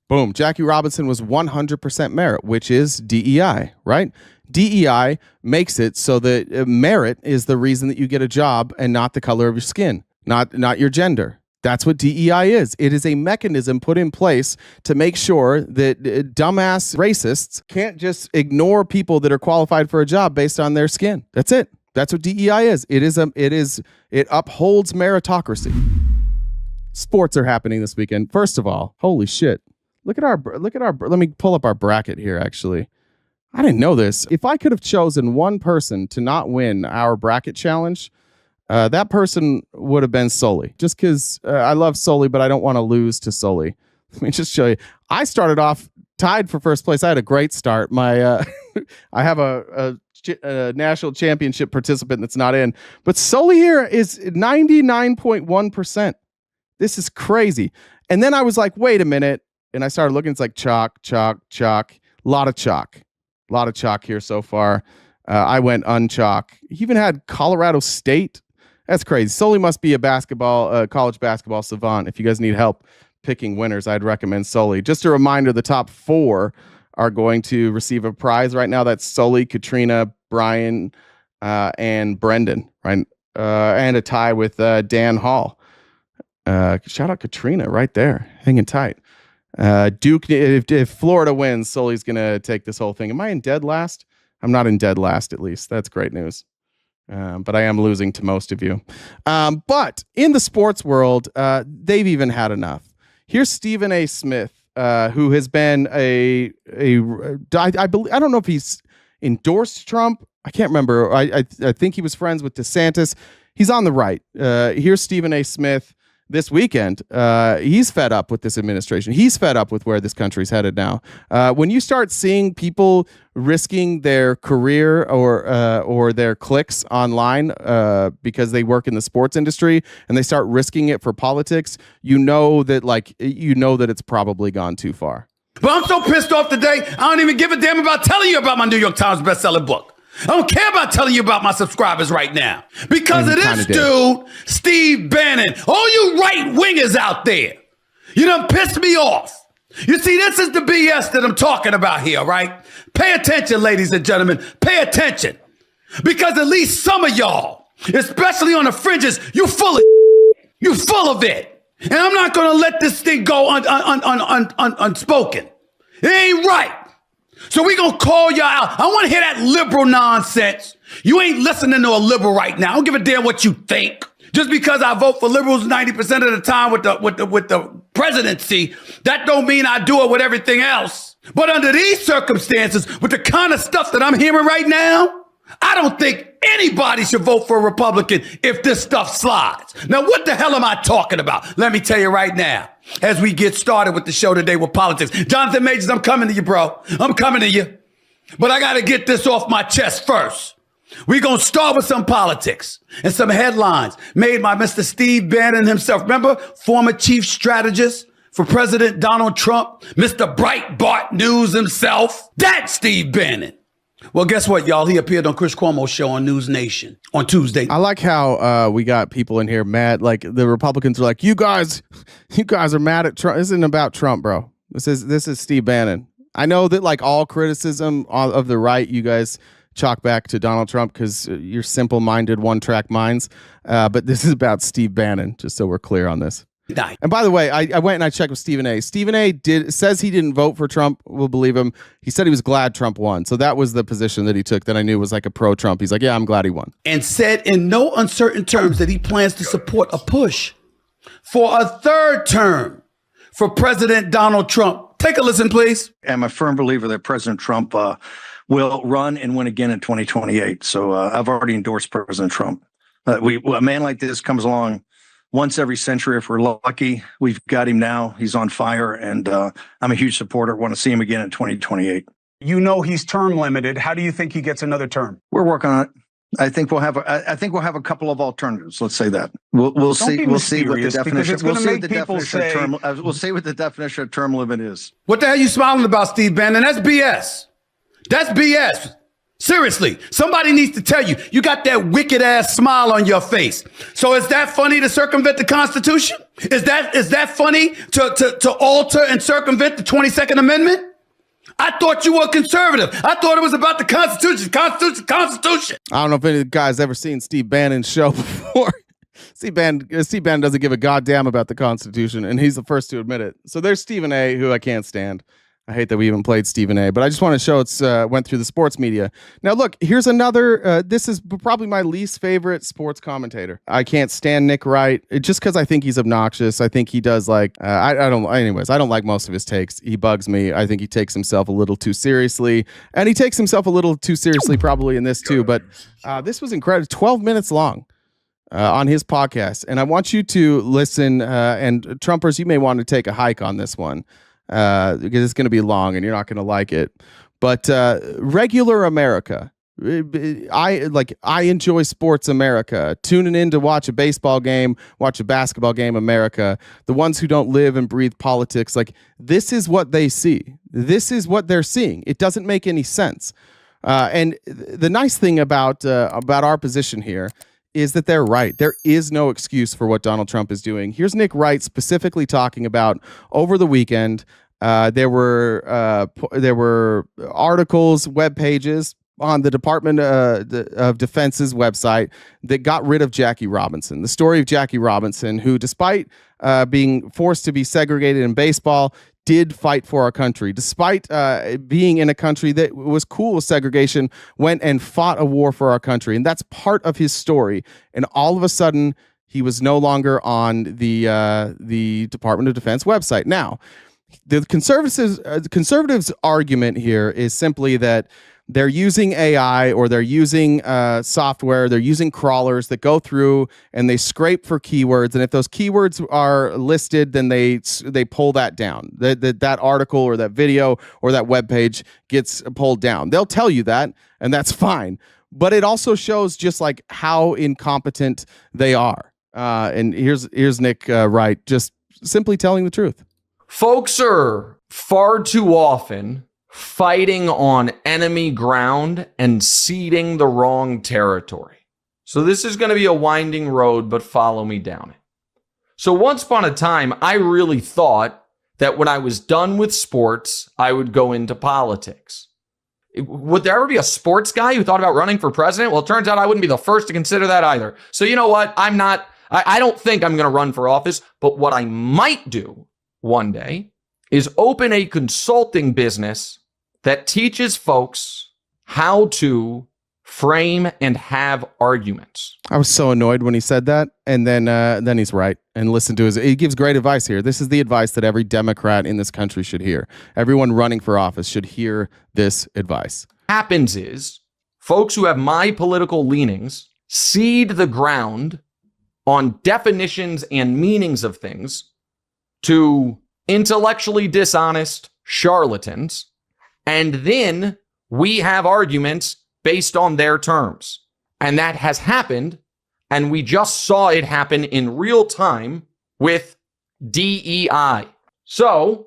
Boom. Jackie Robinson was 100% merit, which is DEI, right? DEI makes it so that merit is the reason that you get a job and not the color of your skin, not your gender. That's what DEI is. It is a mechanism put in place to make sure that dumbass racists can't just ignore people that are qualified for a job based on their skin. That's it. That's what DEI is. It upholds meritocracy. Sports are happening this weekend. First of all, holy shit. Look at our, let me pull up our bracket here, actually. I didn't know this. If I could have chosen one person to not win our bracket challenge, that person would have been Sully. Just because I love Sully, but I don't want to lose to Sully. Let me just show you. I started off tied for first place. I had a great start. I have a national championship participant that's not in. But Sully here is 99.1%. This is crazy. And then I was like, wait a minute. And I started looking. It's like chalk, chalk, chalk. A lot of chalk. A lot of chalk here so far. I went unchalk. He even had Colorado State. That's crazy. Sully must be a college basketball savant. If you guys need help picking winners, I'd recommend Sully. Just a reminder, the top 4 are going to receive a prize right now. That's Sully, Katrina, Brian, and Brendan, right? And a tie with Dan Hall. Shout out Katrina right there, hanging tight. Duke, if Florida wins, Sully's going to take this whole thing. Am I in dead last? I'm not in dead last, at least. That's great news. But I am losing to most of you. But in the sports world, they've even had enough. Here's Stephen A. Smith, who has been I don't know if he's endorsed Trump. I can't remember. I think he was friends with DeSantis. He's on the right. Here's Stephen A. Smith. This weekend, he's fed up with this administration. He's fed up with where this country's headed now. When you start seeing people risking their career or their clicks online because they work in the sports industry and they start risking it for politics, you know that it's probably gone too far. But I'm so pissed off today, I don't even give a damn about telling you about my New York Times bestselling book. I don't care about telling you about my subscribers right now. Because of this dude, Steve Bannon, all you right-wingers out there, you done pissed me off. You see, this is the BS that I'm talking about here, right? Pay attention, ladies and gentlemen. Pay attention. Because at least some of y'all, especially on the fringes, you full of it. And I'm not going to let this thing go unspoken. It ain't right. So we going to call y'all out. I want to hear that liberal nonsense. You ain't listening to a liberal right now. I don't give a damn what you think. Just because I vote for liberals 90% of the time with the presidency, that don't mean I do it with everything else. But under these circumstances, with the kind of stuff that I'm hearing right now, I don't think anybody should vote for a Republican if this stuff slides. Now, what the hell am I talking about? Let me tell you right now, as we get started with the show today with politics. Jonathan Majors, I'm coming to you, bro. I'm coming to you. But I got to get this off my chest first. We're going to start with some politics and some headlines made by Mr. Steve Bannon himself. Remember, former chief strategist for President Donald Trump, Mr. Breitbart News himself. That's Steve Bannon. Well, guess what, y'all? He appeared on Chris Cuomo's show on News Nation on Tuesday. I like how we got people in here mad. Like the Republicans are like, you guys are mad at Trump. This isn't about Trump, bro. This is Steve Bannon. I know that like all criticism of the right, you guys chalk back to Donald Trump because you're simple-minded, one-track minds. But this is about Steve Bannon, just so we're clear on this. And by the way, I went and I checked with Stephen A. Stephen A. says he didn't vote for Trump. We'll believe him. He said he was glad Trump won. So that was the position that he took that I knew was like a pro-Trump. He's like, yeah, I'm glad he won. And said in no uncertain terms that he plans to support a push for a third term for President Donald Trump. Take a listen, please. I'm a firm believer that President Trump will run and win again in 2028. So I've already endorsed President Trump. A man like this comes along once every century, if we're lucky. We've got him now. He's on fire, and I'm a huge supporter. Want to see him again in 2028. You know he's term limited. How do you think he gets another term? We're working on it. I think we'll have a couple of alternatives. Let's say that. We'll see. We'll see what the definition. We'll see what the definition of term limit is. What the hell are you smiling about, Steve Bannon? That's BS. That's BS. Seriously, somebody needs to tell you, you got that wicked ass smile on your face. So is that funny to circumvent the Constitution? Is that funny to alter and circumvent the 22nd Amendment? I thought you were conservative. I thought it was about the Constitution. I don't know if any of the guys ever seen Steve Bannon's show before. Steve Bannon doesn't give a goddamn about the Constitution, and he's the first to admit it. So there's Stephen A., who I can't stand. I hate that we even played Stephen A., but I just want to show it's went through the sports media. Now, look, here's another. This is probably my least favorite sports commentator. I can't stand Nick Wright just because I think he's obnoxious. I think he does I don't. Anyways, I don't like most of his takes. He bugs me. I think he takes himself a little too seriously, and he takes himself a little too seriously probably in this too. But this was incredible. 12 minutes long. On his podcast, and I want you to listen. And Trumpers, you may want to take a hike on this one. Because it's going to be long and you're not going to like it. But regular America, I enjoy sports America, tuning in to watch a baseball game, watch a basketball game America, the ones who don't live and breathe politics, this is what they see. This is what they're seeing. It doesn't make any sense. And the nice thing about our position here is that they're right. There is no excuse for what Donald Trump is doing. Here's Nick Wright specifically talking about over the weekend. There were articles, web pages on the Department of Defense's website that got rid of Jackie Robinson. The story of Jackie Robinson, who, despite being forced to be segregated in baseball, did fight for our country. Despite being in a country that was cool with segregation, went and fought a war for our country. And that's part of his story. And all of a sudden, he was no longer on the Department of Defense website. Now, the conservatives' argument here is simply that they're using AI or they're using software, they're using crawlers that go through and they scrape for keywords. And if those keywords are listed, then they pull that down. That article or that video or that web page gets pulled down. They'll tell you that, and that's fine. But it also shows just how incompetent they are. And here's Nick Wright just simply telling the truth. Folks are far too often fighting on enemy ground and ceding the wrong territory. So this is going to be a winding road, but follow me down it. So once upon a time, I really thought that when I was done with sports, I would go into politics. Would there ever be a sports guy who thought about running for president? Well, it turns out I wouldn't be the first to consider that either. So you know what? I don't think I'm going to run for office, but what I might do one day is open a consulting business that teaches folks how to frame and have arguments. I was so annoyed when he said that, and then he's right. And listen to he gives great advice here. This is the advice that every Democrat in this country should hear. Everyone running for office should hear this advice. Happens is folks who have my political leanings cede the ground on definitions and meanings of things to intellectually dishonest charlatans, and then we have arguments based on their terms. And that has happened, and we just saw it happen in real time with DEI. So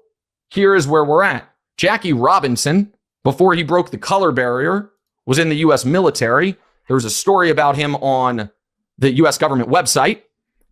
here is where we're at. Jackie Robinson, before he broke the color barrier, was in the U.S. military. There was a story about him on the U.S. government website.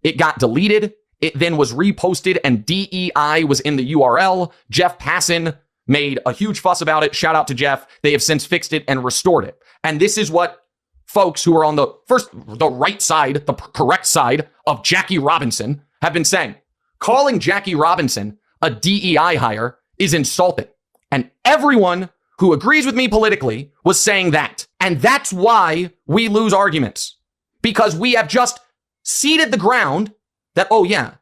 It got deleted. It then was reposted, and DEI was in the URL. Jeff Passan made a huge fuss about it. Shout out to Jeff. They have since fixed it and restored it. And this is what folks who are on the right side, the correct side of Jackie Robinson have been saying. Calling Jackie Robinson a DEI hire is insulting. And everyone who agrees with me politically was saying that. And that's why we lose arguments. Because we have just ceded the ground that, oh yeah,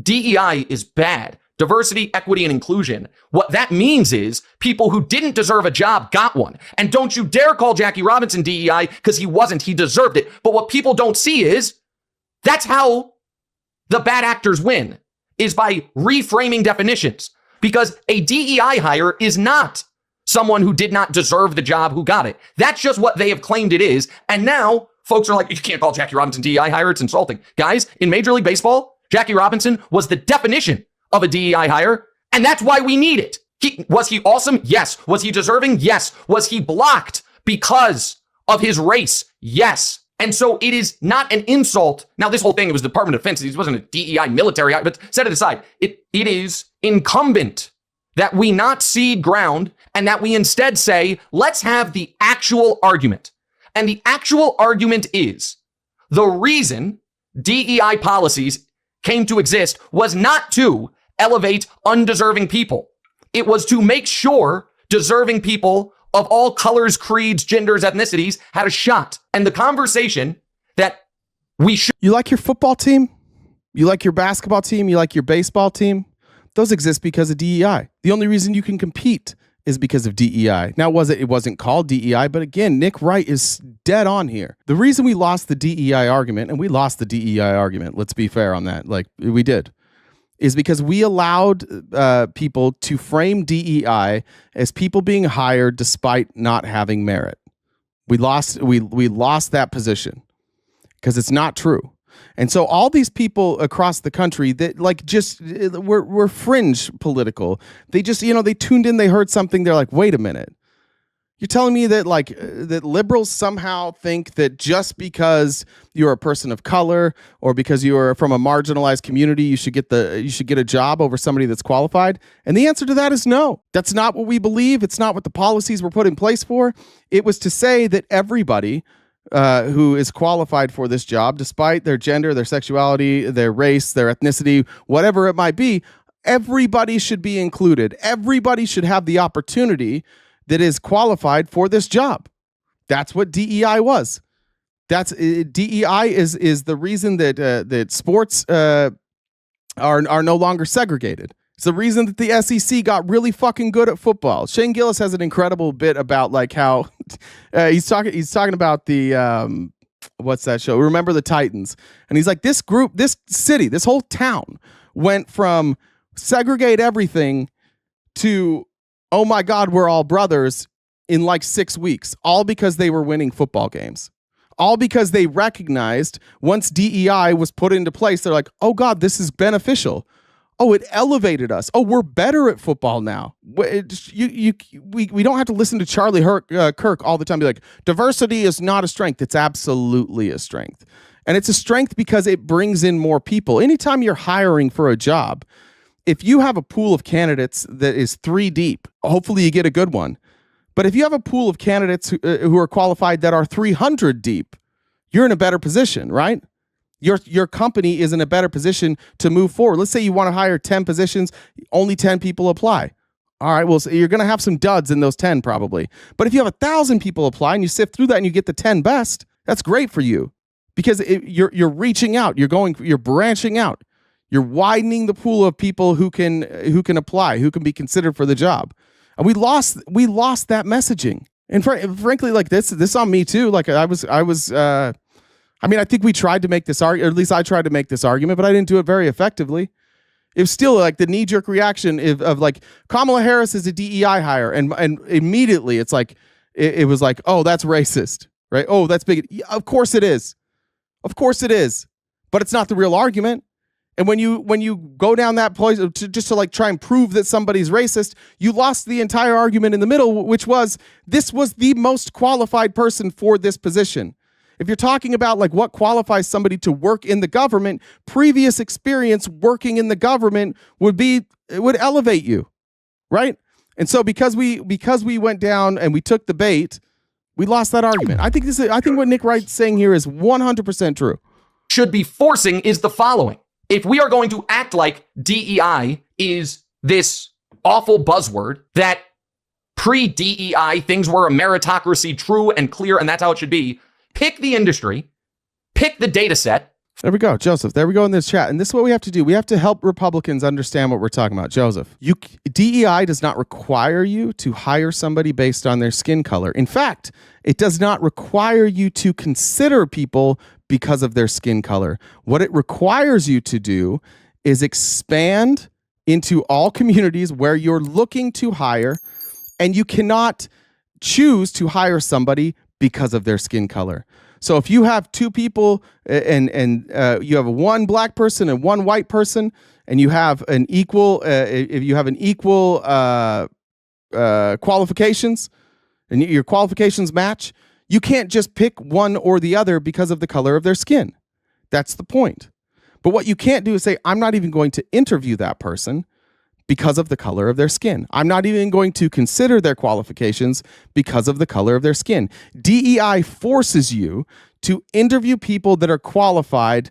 DEI is bad. Diversity, equity, and inclusion. What that means is people who didn't deserve a job got one. And don't you dare call Jackie Robinson DEI, because he wasn't. He deserved it. But what people don't see is that's how the bad actors win, is by reframing definitions. Because a DEI hire is not someone who did not deserve the job who got it. That's just what they have claimed it is. And now folks are like, you can't call Jackie Robinson DEI hire. It's insulting. Guys, in Major League Baseball, Jackie Robinson was the definition of a DEI hire, and that's why we need it. Was he awesome? Yes. Was he deserving? Yes. Was he blocked because of his race? Yes. And so it is not an insult. Now, this whole thing, it was the Department of Defense. It wasn't a DEI military, but set it aside. It is incumbent that we not cede ground and that we instead say, let's have the actual argument. And the actual argument is the reason DEI policies came to exist was not to elevate undeserving people. It was to make sure deserving people of all colors, creeds, genders, ethnicities had a shot. And the conversation that we should... You like your football team? You like your basketball team? You like your baseball team? Those exist because of DEI. The only reason you can compete is because of DEI. Now, it wasn't called DEI, but again, Nick Wright is dead on here. The reason we lost the DEI argument, and we lost the DEI argument, let's be fair on that, like we did, is because we allowed people to frame DEI as people being hired despite not having merit. We lost that position because it's not true. And so all these people across the country that like just were fringe political, they just, they tuned in, they heard something, they're like, wait a minute. You're telling me that like that liberals somehow think that just because you're a person of color or because you are from a marginalized community, you should get a job over somebody that's qualified? And the answer to that is no. That's not what we believe. It's not what the policies were put in place for. It was to say that everybody who is qualified for this job, despite their gender, their sexuality, their race, their ethnicity, whatever it might be, everybody should be included. Everybody should have the opportunity that is qualified for this job. That's what DEI was. DEI is the reason that sports are no longer segregated. It's the reason that the SEC got really fucking good at football. Shane Gillis has an incredible bit about like how he's talking about the what's that show? Remember the Titans. And he's like, this group, this city, this whole town went from segregate everything to, oh my God, we're all brothers in like 6 weeks, all because they were winning football games. All because they recognized once DEI was put into place, they're like, oh God, this is beneficial. Oh, it elevated us. Oh, we're better at football now. We don't have to listen to Charlie Kirk all the time. Be like, diversity is not a strength. It's absolutely a strength. And it's a strength because it brings in more people. Anytime you're hiring for a job, if you have a pool of candidates that is 3 deep, hopefully you get a good one. But if you have a pool of candidates who are qualified that are 300 deep, you're in a better position, right? Your company is in a better position to move forward. Let's say you want to hire 10 positions, only 10 people apply. All right, well, so you're going to have some duds in those 10 probably. But if you have 1,000 people apply and you sift through that and you get the 10 best, that's great for you because you're reaching out, you're branching out. You're widening the pool of people who can apply, who can be considered for the job. And we lost that messaging. And frankly, like this on me too. Like I think we tried to make this argument, or at least I tried to make this argument, but I didn't do it very effectively. It was still like the knee-jerk reaction of like Kamala Harris is a DEI hire, and immediately it's like it was like, oh, that's racist, right? Oh, that's big. Yeah, of course it is, but it's not the real argument. And when you go down that place to like try and prove that somebody's racist, you lost the entire argument in the middle, which was this was the most qualified person for this position. If you're talking about like what qualifies somebody to work in the government, previous experience working in the government would elevate you, right? And so because we went down and we took the bait, we lost that argument. I think what Nick Wright's saying here is 100% true. Should be forcing is the following. If we are going to act like DEI is this awful buzzword that pre-DEI things were a meritocracy, true and clear, and that's how it should be, pick the industry, pick the data set. There we go, Joseph. There we go in this chat. And this is what we have to do. We have to help Republicans understand what we're talking about. Joseph, DEI does not require you to hire somebody based on their skin color. In fact, it does not require you to consider people because of their skin color. What it requires you to do is expand into all communities where you're looking to hire, and you cannot choose to hire somebody because of their skin color. So if you have 2 people and you have one black person and one white person, and you have an equal, if you have an equal qualifications, and your qualifications match, You can't just pick one or the other because of the color of their skin. That's the point. But what you can't do is say, I'm not even going to interview that person because of the color of their skin. I'm not even going to consider their qualifications because of the color of their skin. DEI forces you to interview people that are qualified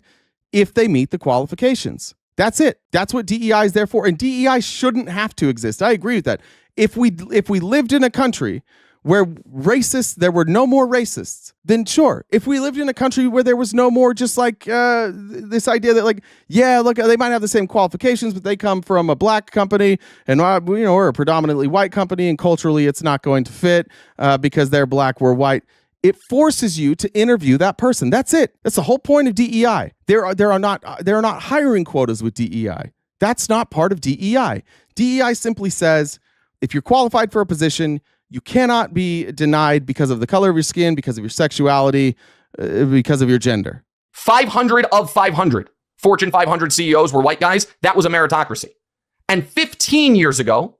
if they meet the qualifications. That's it. That's what DEI is there for. And DEI shouldn't have to exist. I agree with that. If we lived in a country where there were no more racists, then sure. If we lived in a country where there was no more just like this idea that like, yeah, look, they might have the same qualifications, but they come from a black company and we're a predominantly white company and culturally it's not going to fit because they're black, we're white. It forces you to interview that person. That's it. That's the whole point of DEI. There are not hiring quotas with DEI. That's not part of DEI. DEI simply says if you're qualified for a position, you cannot be denied because of the color of your skin, because of your sexuality, because of your gender. 500 of 500 Fortune 500 CEOs were white guys. That was a meritocracy. And 15 years ago,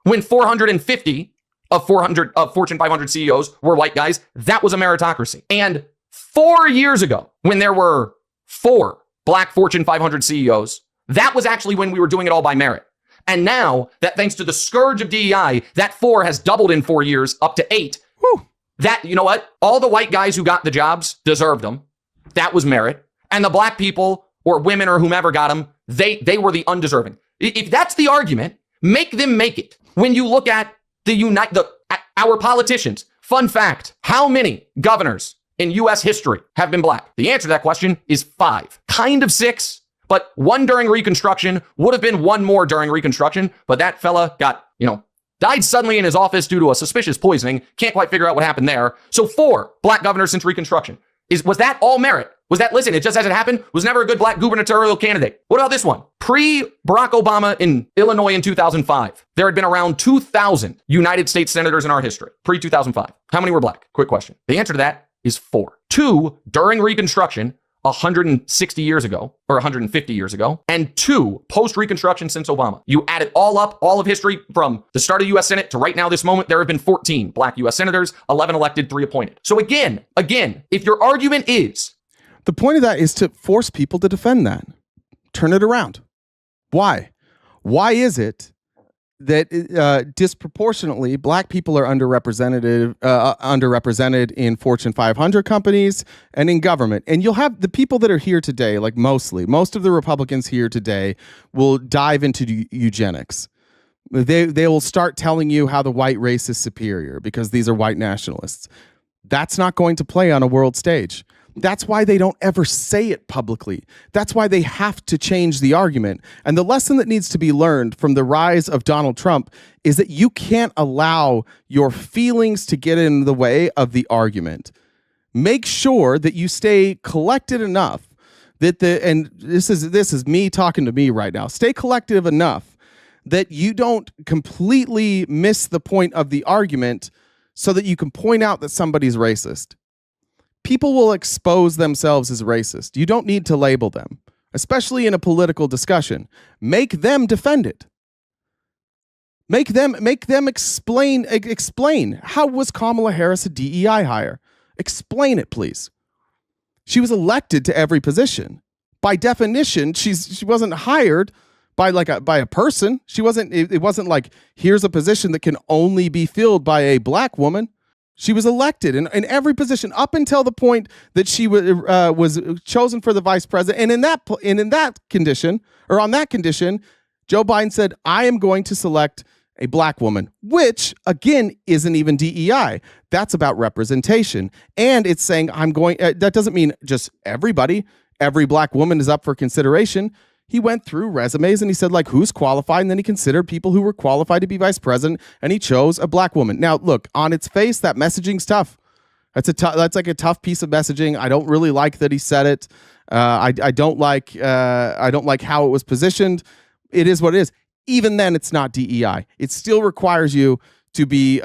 when 450 of Fortune 500 CEOs were white guys, that was a meritocracy. And 4 years ago, when there were 4 black Fortune 500 CEOs, that was actually when we were doing it all by merit. And now that thanks to the scourge of DEI, that 4 has doubled in 4 years up to 8. Whew. That, you know what? All the white guys who got the jobs deserved them. That was merit. And the black people or women or whomever got them, they were the undeserving. If that's the argument, make them make it. When you look at our politicians, fun fact, how many governors in U.S. history have been black? The answer to that question is 5, kind of 6. But 1 during Reconstruction, would have been 1 more during Reconstruction, but that fella died suddenly in his office due to a suspicious poisoning. Can't quite figure out what happened there. So 4 black governors since Reconstruction. Was that all merit? Listen, it just as it happened, was never a good black gubernatorial candidate. What about this one? Pre-Barack Obama in Illinois in 2005, there had been around 2,000 United States senators in our history. Pre-2005. How many were black? Quick question. The answer to that is 4. 2 during Reconstruction, 160 years ago or 150 years ago, and 2 post-Reconstruction since Obama. You add it all up, all of history from the start of the U.S. Senate to right now, this moment, there have been 14 black U.S. senators, 11 elected, 3 appointed. So again, if your argument is... The point of that is to force people to defend that. Turn it around. Why? Why is it that disproportionately black people are underrepresented in Fortune 500 companies and in government? And you'll have the people that are here today, like most of the Republicans here today will dive into eugenics. They will start telling you how the white race is superior because these are white nationalists. That's not going to play on a world stage. That's why they don't ever say it publicly. That's why they have to change the argument. And the lesson that needs to be learned from the rise of Donald Trump is that you can't allow your feelings to get in the way of the argument. Make sure that you stay collected enough that and this is me talking to me right now. Stay collective enough that you don't completely miss the point of the argument so that you can point out that somebody's racist. People will expose themselves as racist. You don't need to label them, especially in a political discussion. Make them defend it. Make them explain. How was Kamala Harris a DEI hire? Explain it, please. She was elected to every position. By definition, she wasn't hired by a person. It wasn't like, here's a position that can only be filled by a black woman. She was elected in every position up until the point that she was chosen for the vice president. And on that condition, Joe Biden said, I am going to select a black woman, which again isn't even DEI. That's about representation. And it's saying that doesn't mean just everybody, every black woman is up for consideration. He went through resumes and he said, who's qualified? And then he considered people who were qualified to be vice president, and he chose a black woman. Now, look, on its face, that messaging's tough. That's like a tough piece of messaging. I don't really like that he said it. I don't like how it was positioned. It is what it is. Even then, it's not DEI. It still requires you to be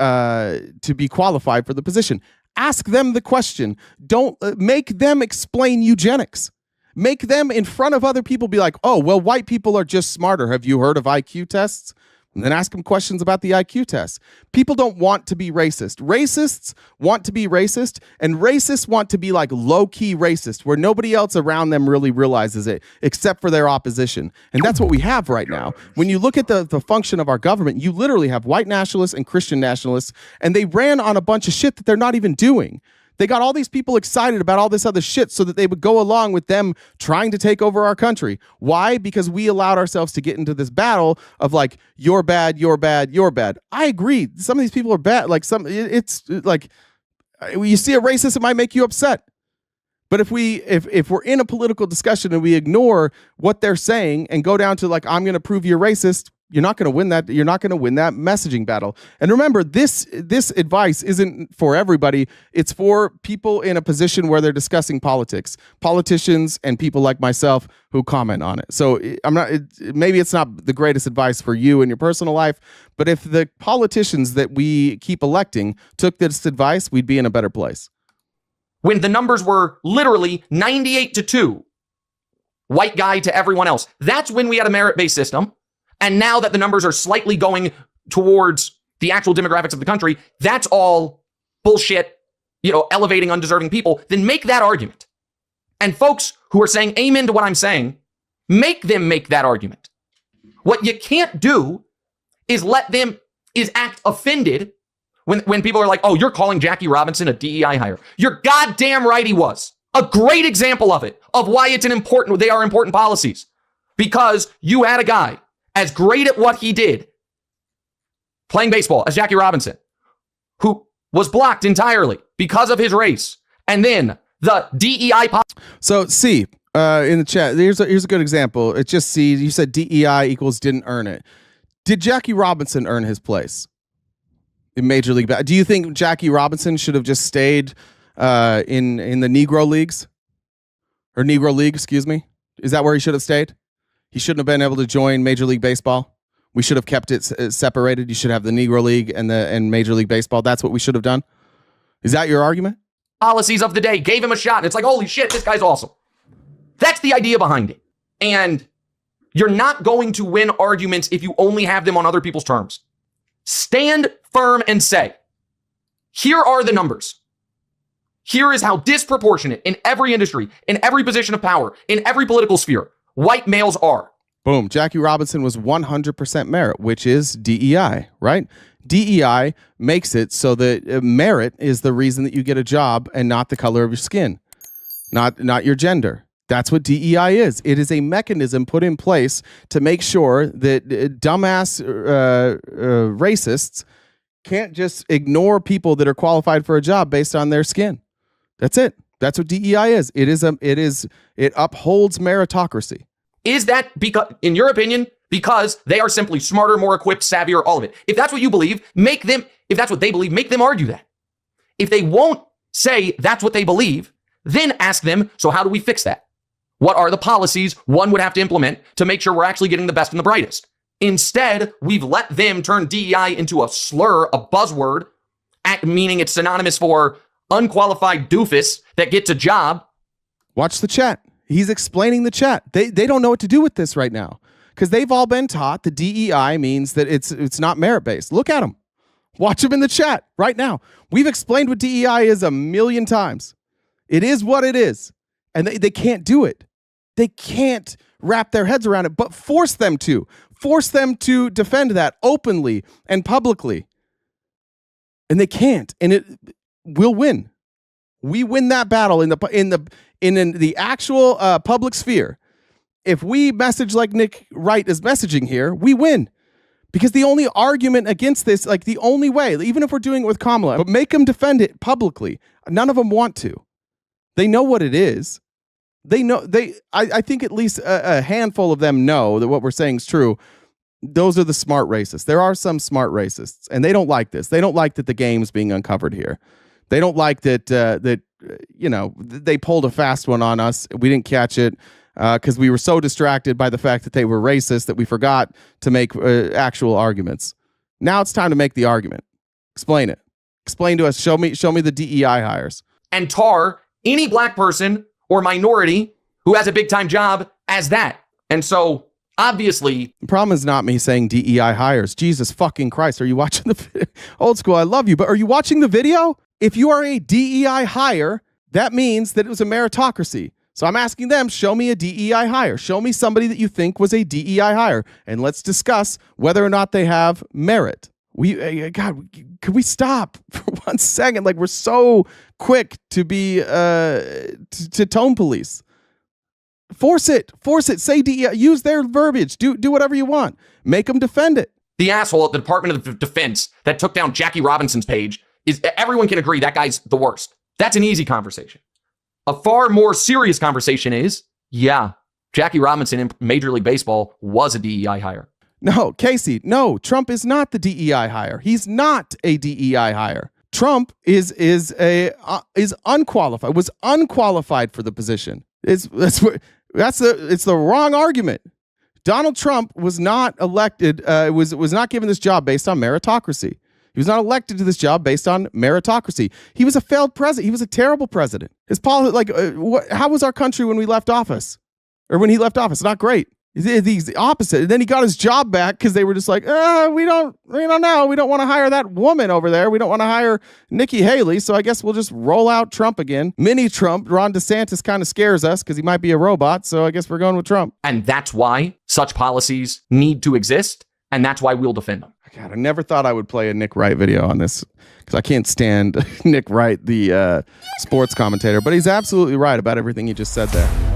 qualified for the position. Ask them the question. Don't make them explain eugenics. Make them in front of other people be like, oh, well, white people are just smarter. Have you heard of IQ tests? And then ask them questions about the IQ test. People don't want to be racist. Racists want to be racist, and racists want to be like low-key racist, where nobody else around them really realizes it, except for their opposition. And that's what we have right now. When you look at the function of our government, you literally have white nationalists and Christian nationalists, and they ran on a bunch of shit that they're not even doing. They got all these people excited about all this other shit so that they would go along with them trying to take over our country. Why? Because we allowed ourselves to get into this battle of like, you're bad, you're bad, you're bad. I agree. Some of these people are bad. Like it's like, you see a racist, it might make you upset. But if we're in a political discussion and we ignore what they're saying and go down to like, I'm going to prove you're racist, you're not going to win that. You're not going to win that messaging battle. And remember, this advice isn't for everybody. It's for people in a position where they're discussing politics, politicians and people like myself who comment on it. So maybe it's not the greatest advice for you in your personal life, but if the politicians that we keep electing took this advice, we'd be in a better place. When the numbers were literally 98-2, white guy to everyone else, that's when we had a merit-based system. And now that the numbers are slightly going towards the actual demographics of the country, that's all bullshit, elevating undeserving people. Then make that argument. And folks who are saying amen to what I'm saying, make them make that argument. What you can't do is act offended when people are like, oh, you're calling Jackie Robinson a DEI hire. You're goddamn right he was. A great example of it, of why they are important policies. Because you had a guy as great at what he did, playing baseball, as Jackie Robinson, who was blocked entirely because of his race. And then the DEI... So, C, in the chat, here's a good example. It's just C, you said DEI equals didn't earn it. Did Jackie Robinson earn his place in Major League? Do you think Jackie Robinson should have just stayed in the Negro Leagues? Or Negro League, excuse me? Is that where he should have stayed? He shouldn't have been able to join Major League Baseball. We should have kept it separated. You should have the Negro League and Major League Baseball. That's what we should have done. Is that your argument? Policies of the day gave him a shot. And it's like, holy shit, this guy's awesome. That's the idea behind it. And you're not going to win arguments if you only have them on other people's terms. Stand firm and say, here are the numbers. Here is how disproportionate in every industry, in every position of power, in every political sphere, white males are. Boom. Jackie Robinson was 100% merit, which is DEI, right? DEI makes it so that merit is the reason that you get a job and not the color of your skin, not your gender. That's what DEI is. It is a mechanism put in place to make sure that dumbass racists can't just ignore people that are qualified for a job based on their skin. That's it. That's what DEI is. It upholds meritocracy. Is that because, in your opinion, because they are simply smarter, more equipped, savvier, all of it? If that's what you believe, if that's what they believe, make them argue that. If they won't say that's what they believe, then ask them, so how do we fix that? What are the policies one would have to implement to make sure we're actually getting the best and the brightest? Instead, we've let them turn DEI into a slur, a buzzword, meaning it's synonymous for unqualified doofus that gets a job. Watch the chat. He's explaining the chat. They don't know what to do with this right now because they've all been taught the DEI means that it's not merit-based. Look at them. Watch them in the chat right now. We've explained what DEI is 1,000,000 times. It is what it is. And they can't do it. They can't wrap their heads around it, but force them to. Force them to defend that openly and publicly. And they can't. And we'll win. We win that battle in the actual public sphere. If we message like Nick Wright is messaging here, we win. Because the only argument against this, like the only way, even if we're doing it with Kamala, but make them defend it publicly. None of them want to. They know what it is. They know I think at least a handful of them know that what we're saying is true. Those are the smart racists. There are some smart racists, and they don't like this. They don't like that the game's being uncovered here. They don't like that they pulled a fast one on us. We didn't catch it because we were so distracted by the fact that they were racist that we forgot to make actual arguments. Now it's time to make the argument. Explain it. Explain to us. Show me the DEI hires. And tar any black person or minority who has a big time job as that. And so Obviously, the problem is not me saying DEI hires. Jesus fucking Christ. Are you watching the video? Old school, I love you, but are you watching the video? If you are a DEI hire, that means that it was a meritocracy. So I'm asking them, show me a DEI hire. Show me somebody that you think was a DEI hire. And let's discuss whether or not they have merit. God, could we stop for 1 second? Like, we're so quick to be, to tone police. Force it. Say DEI. Use their verbiage. Do whatever you want. Make them defend it. the asshole at the Department of Defense that took down Jackie Robinson's page is, everyone can agree that guy's the worst. That's an easy conversation. A far more serious conversation is, yeah, Jackie Robinson in Major League Baseball was a DEI hire. No, Casey, no, Trump is not the DEI hire. He's not a DEI hire. Trump is unqualified, was unqualified for the position. It's the wrong argument. Donald Trump was not elected, was not given this job based on meritocracy. He was not elected to this job based on meritocracy. He was a failed president. He was a terrible president. His how was our country when we left office? Or when he left office? Not great. He's the opposite. And then he got his job back because they were just like, we don't know. We don't want to hire that woman over there. We don't want to hire Nikki Haley. So I guess we'll just roll out Trump again. Mini Trump. Ron DeSantis kind of scares us because he might be a robot. So I guess we're going with Trump. And that's why such policies need to exist. And that's why we'll defend them. God, I never thought I would play a Nick Wright video on this because I can't stand Nick Wright, the sports commentator. But he's absolutely right about everything he just said there.